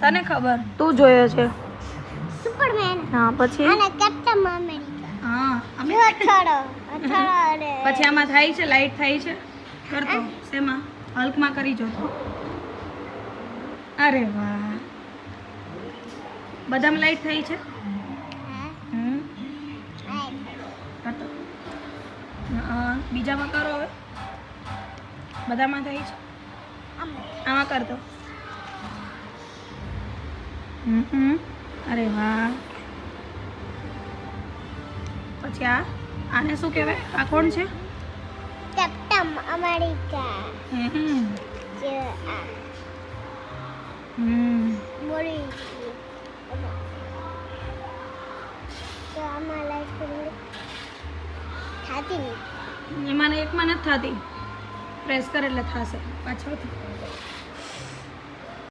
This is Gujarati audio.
તને ખબર તું જોયો છે સુપરમેન હા પછી અને કેપ્ટન અમેરિકા હા અમે અથાડો અથાડો પછી આમાં થાય છે લાઈટ થાય છે કરતો શેમાં હલ્કમાં કરી જો તો અરે વાહ બધામાં લાઈટ થઈ છે હમ કરતો બીજામાં કરો હવે બધામાં થાય છે આમાં કરતો અરે વાહ પછી આને શું કહેવાય આ કોણ છે કેપ્ટન અમેરિકા હમ જે આ મોરી તો આમાં લાઈટ કરી થાતી નહીં એમાં એકમાં નથી થતી પ્રેસ કરે એટલે થશે પાછળથી